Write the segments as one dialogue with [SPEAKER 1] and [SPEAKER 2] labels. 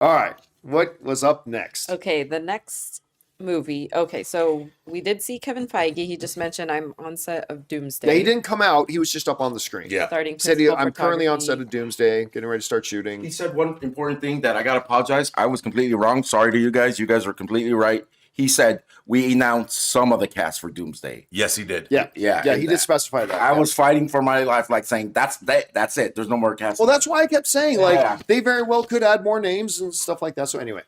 [SPEAKER 1] All right. What was up next?
[SPEAKER 2] Okay, the next movie. Okay, so we did see Kevin Feige. He just mentioned I'm on set of
[SPEAKER 1] Yeah, he
[SPEAKER 2] Doomsday,
[SPEAKER 1] didn't come out. He was just up on the screen.
[SPEAKER 3] Yeah.
[SPEAKER 2] starting
[SPEAKER 1] He said,
[SPEAKER 2] principal
[SPEAKER 1] I'm currently on set
[SPEAKER 2] photography.
[SPEAKER 1] of Doomsday, getting ready to start
[SPEAKER 3] He
[SPEAKER 1] shooting.
[SPEAKER 3] said one important thing that I gotta apologize. I was completely wrong. Sorry to you guys. You guys were completely right. He said we announced some of the cast for Doomsday.
[SPEAKER 4] Yes, he did.
[SPEAKER 1] Yeah.
[SPEAKER 3] Yeah,
[SPEAKER 1] Yeah,
[SPEAKER 3] and
[SPEAKER 1] he did specify that.
[SPEAKER 3] I
[SPEAKER 1] yeah.
[SPEAKER 3] was fighting for my life, like saying that's it. There's no more cast.
[SPEAKER 1] Well, that's why I kept saying, like,
[SPEAKER 3] Yeah.
[SPEAKER 1] they very well could add more names and stuff like that. So anyway,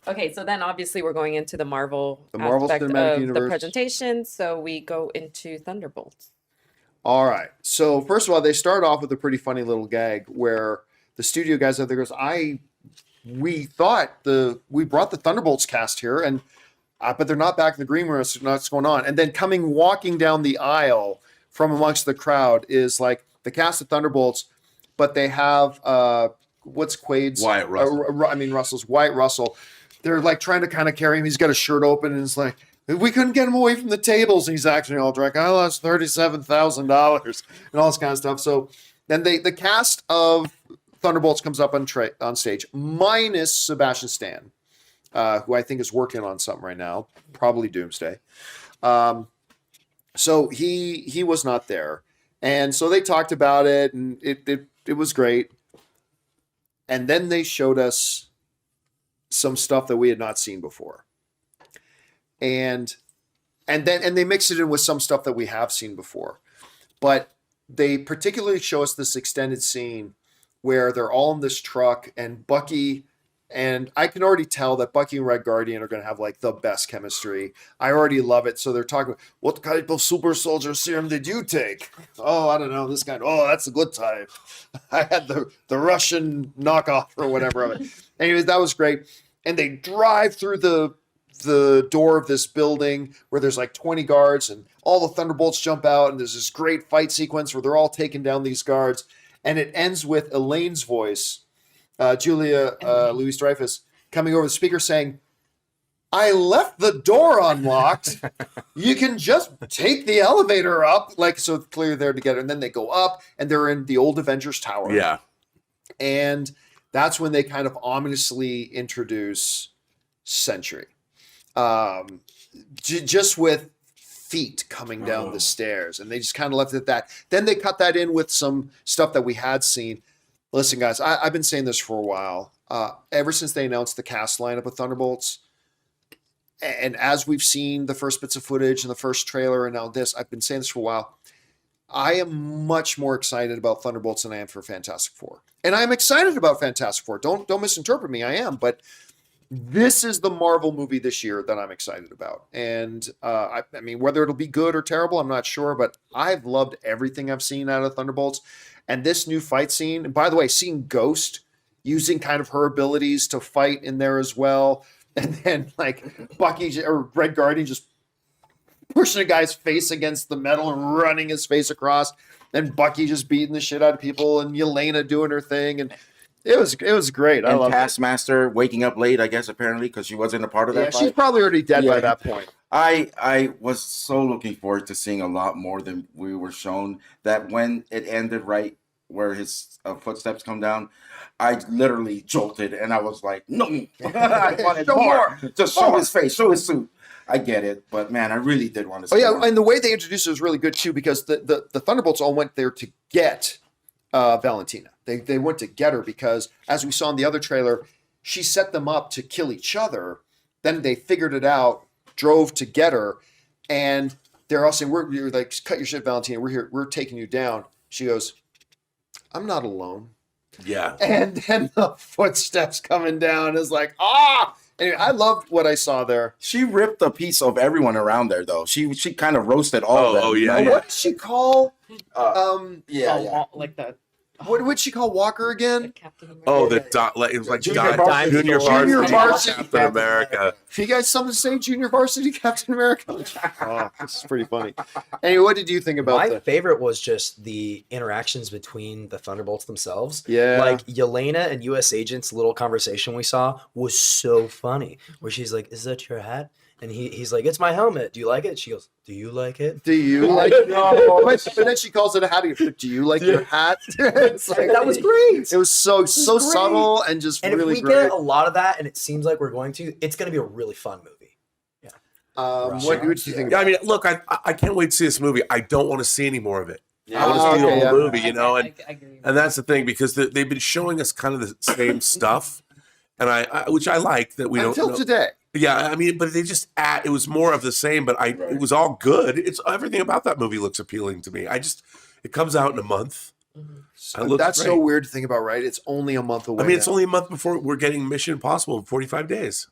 [SPEAKER 2] Okay, so then obviously we're going into the Marvel
[SPEAKER 1] Marvel
[SPEAKER 2] aspect
[SPEAKER 1] Cinematic
[SPEAKER 2] of the
[SPEAKER 1] Universe.
[SPEAKER 2] presentation. So we go into Thunderbolts.
[SPEAKER 1] All right. So first of all, they start off with a pretty funny little gag where the studio guys out there goes, we thought we brought the Thunderbolts cast here, and but they're not back in the green room. So what's going on? And then walking down the aisle from amongst the crowd is like the cast of Thunderbolts, but they have what's Quaid's
[SPEAKER 4] Wyatt Russell.
[SPEAKER 1] Russell's Wyatt Russell. They're like trying to kind of carry him. He's got a shirt open, and it's like we couldn't get him away from the tables. And he's actually all drunk. I lost $37,000 and all this kind of stuff. So then the cast of Thunderbolts comes up on stage, minus Sebastian Stan, who I think is working on something right now, probably Doomsday. So he was not there, and so they talked about it, and it was great. And then they showed us some stuff that we had not seen before, and they mixed it in with some stuff that we have seen before, but they particularly show us this extended scene where they're all in this truck, and Bucky, and I can already tell that Bucky and Red Guardian are going to have like the best chemistry. I already love it. So they're talking, what type of super soldier serum did you take? Oh, I don't know, this kind. Oh, that's a good type. I had the Russian knockoff or whatever of it. Anyways, that was great. And they drive through the door of this building where there's like 20 guards, and all the Thunderbolts jump out, and there's this great fight sequence where they're all taking down these guards. And it ends with Elaine's voice, Julia Louis-Dreyfus, coming over the speaker saying, I left the door unlocked. You can just take the elevator up. Like, so it's clear they're together. And then they go up, and they're in the old Avengers Tower.
[SPEAKER 4] Yeah.
[SPEAKER 1] And that's when they kind of ominously introduce Sentry. Just with feet coming down the stairs, and they just kind of left it at that. Then they cut that in with some stuff that we had seen. Listen, guys, I've been saying this for a while. Ever since they announced the cast lineup of Thunderbolts, and as we've seen the first bits of footage and the first trailer, and now this, I've been saying this for a while. I am much more excited about Thunderbolts than I am for Fantastic Four, and I'm excited about Fantastic Four. Don't misinterpret me. I am, but this is the Marvel movie this year that I'm excited about. And I mean, whether it'll be good or terrible, I'm not sure, but I've loved everything I've seen out of Thunderbolts. And this new fight scene, and by the way, seeing Ghost using kind of her abilities to fight in there as well. And then like Bucky or Red Guardian just pushing a guy's face against the metal and running his face across. And Bucky just beating the shit out of people, and Yelena doing her thing. And it was great. I
[SPEAKER 3] And
[SPEAKER 1] love it.
[SPEAKER 3] Taskmaster waking up late, I guess, apparently, because she wasn't a part of that
[SPEAKER 1] Yeah,
[SPEAKER 3] fight.
[SPEAKER 1] she's probably already dead by
[SPEAKER 3] Yeah.
[SPEAKER 1] that point.
[SPEAKER 3] I was so looking forward to seeing a lot more than we were shown. That when it ended right where his footsteps come down, I literally jolted, and I was like, no, I wanted
[SPEAKER 1] Show
[SPEAKER 3] more.
[SPEAKER 1] more.
[SPEAKER 3] Just show his face, show his suit. I get it, but man, I really did want to see
[SPEAKER 1] Oh yeah,
[SPEAKER 3] more.
[SPEAKER 1] and the way they introduced it was really good too, because the Thunderbolts all went there to get Valentina. They went to get her because, as we saw in the other trailer, she set them up to kill each other. Then they figured it out, drove to get her, and they're all saying, "We're like, cut your shit, Valentina. We're here. We're taking you down." She goes, "I'm not alone."
[SPEAKER 4] Yeah.
[SPEAKER 1] And then the footsteps coming down is like, ah. Anyway, I loved what I saw there.
[SPEAKER 3] She ripped a piece of everyone around there, though. She kind of roasted all of them.
[SPEAKER 4] Oh, yeah,
[SPEAKER 3] you know?
[SPEAKER 1] What did she call?
[SPEAKER 3] Yeah.
[SPEAKER 2] Like the
[SPEAKER 1] What would she call Walker again?
[SPEAKER 2] Captain America.
[SPEAKER 4] Oh, it was like
[SPEAKER 3] Junior
[SPEAKER 4] Junior
[SPEAKER 1] Junior
[SPEAKER 4] Varsity
[SPEAKER 1] Varsity
[SPEAKER 4] Captain America.
[SPEAKER 1] If you guys something to say, Junior Varsity Captain America. Oh, this is pretty funny. Anyway, what did you think about
[SPEAKER 5] My
[SPEAKER 1] that?
[SPEAKER 5] favorite was just the interactions between the Thunderbolts themselves.
[SPEAKER 1] Yeah.
[SPEAKER 5] Like Yelena and US Agent's little conversation we saw was so funny, where she's like, "Is that your hat?" And he's like, it's my helmet. Do you like it? She goes, do you like it?
[SPEAKER 1] Do you like
[SPEAKER 3] No.
[SPEAKER 1] But then she calls it a hat. Do you like your hat? It's like,
[SPEAKER 5] That was great.
[SPEAKER 1] It was so
[SPEAKER 5] great.
[SPEAKER 1] subtle and just
[SPEAKER 5] And
[SPEAKER 1] really
[SPEAKER 5] if we
[SPEAKER 1] great.
[SPEAKER 5] get a lot of that, and it seems like we're going to, it's going to be a really fun movie.
[SPEAKER 1] What do you think?
[SPEAKER 4] Yeah, I mean, look, I can't wait to see this movie. I don't want to see any more of it.
[SPEAKER 3] Yeah.
[SPEAKER 4] I want to see
[SPEAKER 1] Okay,
[SPEAKER 4] the
[SPEAKER 1] yeah.
[SPEAKER 4] whole movie, you know,
[SPEAKER 2] I agree.
[SPEAKER 4] and that's the thing because they've been showing us kind of the same stuff, and I which I like that we
[SPEAKER 1] Until
[SPEAKER 4] don't know.
[SPEAKER 1] today.
[SPEAKER 4] Yeah, I mean, but they just it was more of the same, but it was all good. It's everything about that movie looks appealing to me. It comes out in a month. It looks
[SPEAKER 1] That's so
[SPEAKER 4] great.
[SPEAKER 1] weird to think about, right? It's only a month away.
[SPEAKER 4] I mean, it's
[SPEAKER 1] now.
[SPEAKER 4] only a month before we're getting Mission Impossible in 45 days.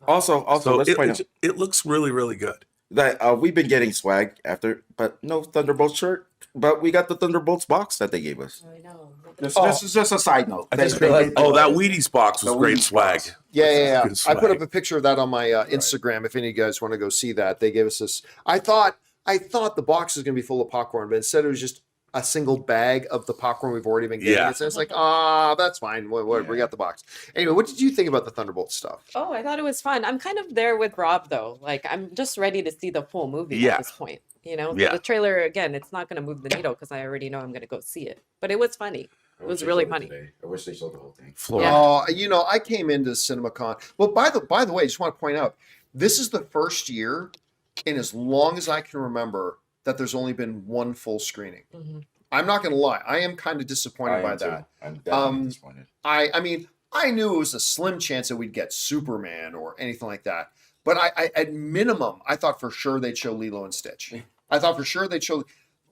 [SPEAKER 3] Also,
[SPEAKER 4] So
[SPEAKER 3] let's point out
[SPEAKER 4] it looks really, really good.
[SPEAKER 3] that we've been getting swag after, but no Thunderbolts shirt. But we got the Thunderbolts box that they gave us.
[SPEAKER 2] I know.
[SPEAKER 3] This is just a side note.
[SPEAKER 5] I just realized-
[SPEAKER 4] That Wheaties box was
[SPEAKER 3] The
[SPEAKER 4] great
[SPEAKER 3] Wheaties
[SPEAKER 4] swag.
[SPEAKER 3] box.
[SPEAKER 1] Yeah.
[SPEAKER 4] Good
[SPEAKER 1] I put
[SPEAKER 4] swag.
[SPEAKER 1] up a picture of that on my Instagram. If any of you guys want to go see that, they gave us this. I thought the box was going to be full of popcorn, but instead it was just a single bag of the popcorn we've already been getting.
[SPEAKER 4] Yeah.
[SPEAKER 1] So it's like, that's fine. We got the box. Anyway, what did you think about the Thunderbolt stuff?
[SPEAKER 2] Oh, I thought it was fun. I'm kind of there with Rob though. Like, I'm just ready to see the full movie
[SPEAKER 4] Yeah.
[SPEAKER 2] at this point. You know,
[SPEAKER 4] Yeah.
[SPEAKER 2] the trailer again, it's not going to move the needle because I already know I'm going to go see it. But it was funny. It was really funny.
[SPEAKER 3] I wish they showed the whole thing.
[SPEAKER 4] Florence.
[SPEAKER 1] Oh, I came into CinemaCon. Well, by the way, I just want to point out, this is the first year in as long as I can remember that there's only been one full screening.
[SPEAKER 2] Mhm.
[SPEAKER 1] I'm not going to lie. I am kind of disappointed by that.
[SPEAKER 3] I'm definitely disappointed.
[SPEAKER 1] I mean, I knew it was a slim chance that we'd get Superman or anything like that. But I at minimum, I thought for sure they'd show Lilo and Stitch. I thought for sure they'd show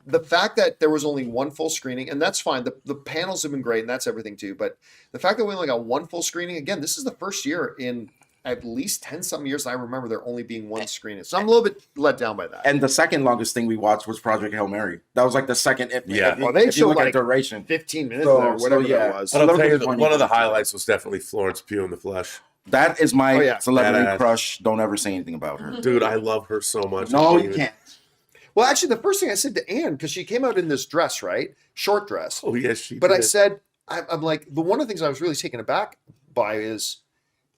[SPEAKER 1] the fact that there was only one full screening, and that's fine. The panels have been great, and that's everything too. But the fact that we only got one full screening, again, this is the first year in at least 10-something years I remember there only being one screening. So I'm a little bit let down by that.
[SPEAKER 3] And the second longest thing we watched was Project Hail Mary. That was like the second.
[SPEAKER 4] Yeah.
[SPEAKER 1] Well, they
[SPEAKER 3] if you
[SPEAKER 1] showed
[SPEAKER 3] look at
[SPEAKER 1] like
[SPEAKER 3] duration.
[SPEAKER 1] 15 minutes
[SPEAKER 3] So-
[SPEAKER 1] there, whatever
[SPEAKER 3] so, yeah.
[SPEAKER 1] that was.
[SPEAKER 4] And I'll
[SPEAKER 3] little
[SPEAKER 4] tell you,
[SPEAKER 3] disappointing.
[SPEAKER 4] one of the highlights was definitely Florence Pugh in the flesh.
[SPEAKER 3] That is my
[SPEAKER 1] Oh, yeah.
[SPEAKER 3] celebrity
[SPEAKER 4] Badass.
[SPEAKER 3] crush. Don't ever say anything about her.
[SPEAKER 4] Dude, I love her so much.
[SPEAKER 3] No, you can't.
[SPEAKER 1] Well, actually, the first thing I said to Anne, because she came out in this dress, right? Short dress.
[SPEAKER 4] Oh, yes, she
[SPEAKER 1] But I
[SPEAKER 4] did.
[SPEAKER 1] said, I'm like, but one of the things I was really taken aback by is,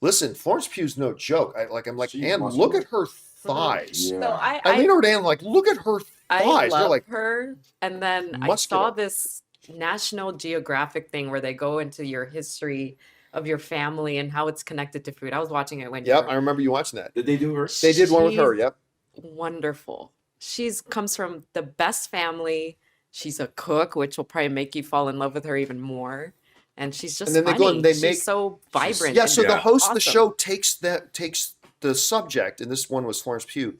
[SPEAKER 1] listen, Florence Pugh's no joke. I'm like,
[SPEAKER 3] She's
[SPEAKER 1] Anne,
[SPEAKER 3] muscular.
[SPEAKER 1] look at her thighs.
[SPEAKER 3] Yeah.
[SPEAKER 2] So
[SPEAKER 1] I lean over to Anne, I'm like, look at her
[SPEAKER 2] I
[SPEAKER 1] thighs. They're
[SPEAKER 2] love
[SPEAKER 1] like,
[SPEAKER 2] her. And then I
[SPEAKER 1] muscular.
[SPEAKER 2] saw this National Geographic thing where they go into your history of your family and how it's connected to food. I was watching it when you
[SPEAKER 1] yep,
[SPEAKER 2] were-
[SPEAKER 1] I remember you watching that.
[SPEAKER 3] Did they do her?
[SPEAKER 1] They did one with her.
[SPEAKER 2] She's
[SPEAKER 1] Yep.
[SPEAKER 2] Wonderful. She's comes from the best family. She's a cook, which will probably make you fall in love with her even more. And she's just
[SPEAKER 1] then they
[SPEAKER 2] funny.
[SPEAKER 1] go and they
[SPEAKER 2] She's
[SPEAKER 1] make-
[SPEAKER 2] so vibrant.
[SPEAKER 1] Yeah.
[SPEAKER 2] and
[SPEAKER 1] So the
[SPEAKER 4] Yeah.
[SPEAKER 1] host of the
[SPEAKER 2] awesome.
[SPEAKER 1] show takes the subject, and this one was Florence Pugh,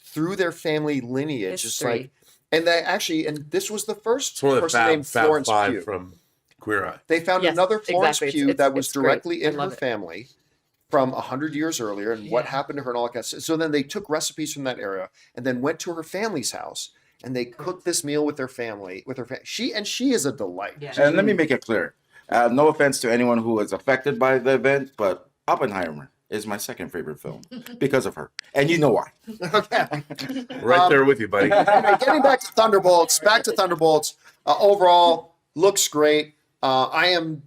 [SPEAKER 1] through their family lineage. Just like,
[SPEAKER 2] History.
[SPEAKER 1] and they actually, and this was the first
[SPEAKER 4] It's one of the
[SPEAKER 1] person
[SPEAKER 4] Fab,
[SPEAKER 1] named
[SPEAKER 4] Fab
[SPEAKER 1] Florence
[SPEAKER 4] Five
[SPEAKER 1] Pugh.
[SPEAKER 4] from Queer Eye.
[SPEAKER 1] They found
[SPEAKER 2] Yes,
[SPEAKER 1] another Florence
[SPEAKER 2] exactly.
[SPEAKER 1] Pugh
[SPEAKER 2] It's-
[SPEAKER 1] that was
[SPEAKER 2] it's great.
[SPEAKER 1] directly
[SPEAKER 2] I
[SPEAKER 1] in her
[SPEAKER 2] love it.
[SPEAKER 1] family from 100 years earlier and what
[SPEAKER 2] Yeah.
[SPEAKER 1] happened to her and all that kind of stuff. So then they took recipes from that era and then went to her family's house and they cooked this meal with their family, she is a delight.
[SPEAKER 2] Yeah.
[SPEAKER 3] And let me make it clear. No offense to anyone who was affected by the event, but Oppenheimer is my second favorite film because of her. And you know why.
[SPEAKER 1] Okay.
[SPEAKER 4] Right there with you, buddy.
[SPEAKER 1] Anyway, getting back to Thunderbolts, overall, looks great. I am,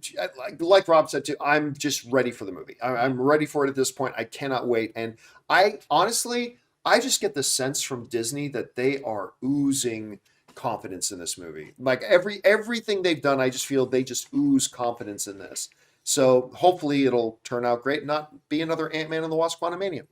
[SPEAKER 1] like Rob said too, I'm just ready for the movie. I'm ready for it at this point. I cannot wait. And I honestly, I just get the sense from Disney that they are oozing confidence in this movie. Like everything they've done, I just feel they just ooze confidence in this. So hopefully it'll turn out great, not be another Ant-Man and the Wasp: Quantumania.